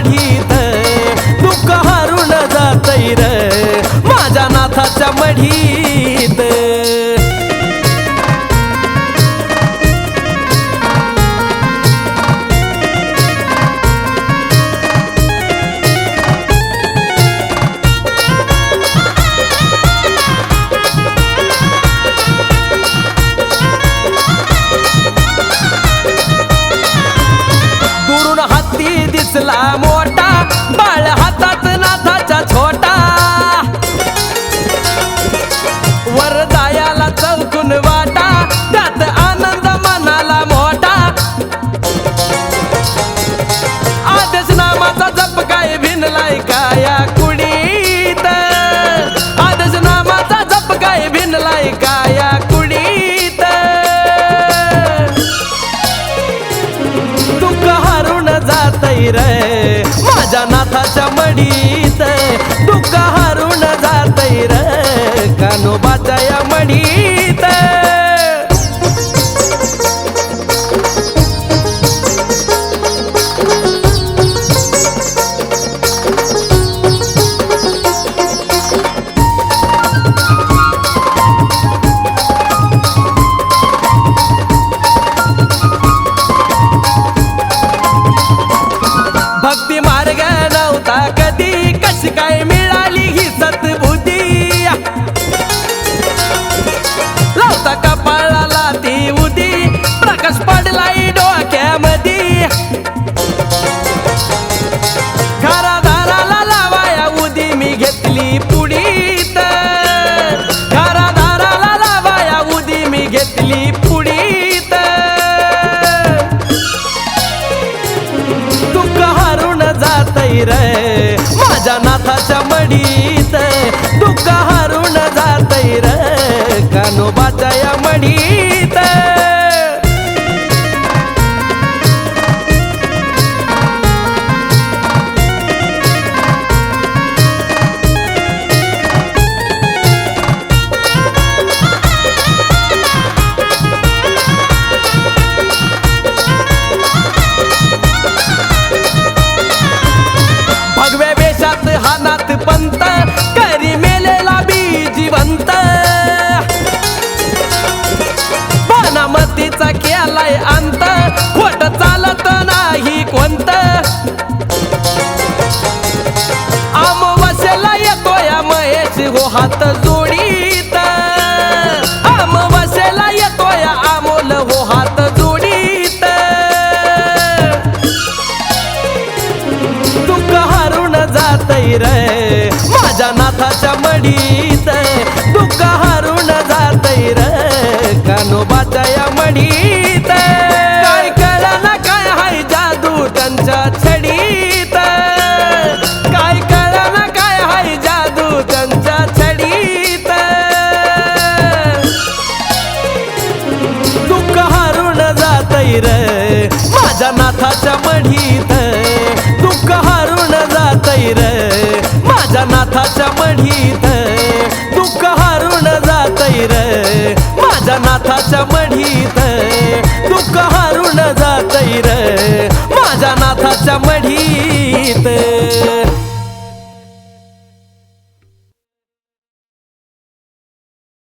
मढीत दुःख हरून जातय र माझ्या नाथाच्या मढीत दिसला मोठा बाळ हातात नाथाचा छोटा वर जायाला चौकून वाटा त्यात आनंद मनाला मोठा आदेश नामाचा जप काय भिनलाय काया कुडीत आदेश नामाचा जप काय भिनलाय काया कुडीत दुःख हरून जातय रे माझ्या नाथाच्या मढीत दुःख हरून जातय रे कान्होबाच्या या मढीत भक्ती मार्ग नव्हता कधी कशी काय मिळाली ही सद्बुद्धी लावता कपाळाला ती उदी प्रकाश पडलाय डोक्यामध्ये घरादाराला लावाया उदी मी घेतली पुडीत घरादाराला लावाया उदी मी घेतली पुडीत दुःख हरून जातय रे माझ्या नाथाच्या मढीत दुःख हरून जातय रे कान्होबाच्या या मढीत भगव्या वेशात हा नाथ पंत करी मेलेला बी जिवंत बाणामतीचा केलाय अंत खोट चालत नाही कोणत अमावास्येला येतोया महेश हो हात जोडीत अमावास्येला येतोया अमोल हो हात जोडीत दुःख हरून जातय रे माझ्या नाथाच्या मढीत दुःख हरून जातय रे कान्होबाच्या या मढीत काय कळना काय हाय जादू त्यांच्या छडीत काय कळना काय हाय जादू त्यांच्या छडीत दुःख हरून जातय रे माझ्या नाथाच्या मढीत दुःख हरून जातय रे माझ्या नाथाच्या मढीत दुःख हरून जातय रे माझ्या नाथाच्या मढीत दुःख हरून जातय रे माझ्या नाथाच्या मढीत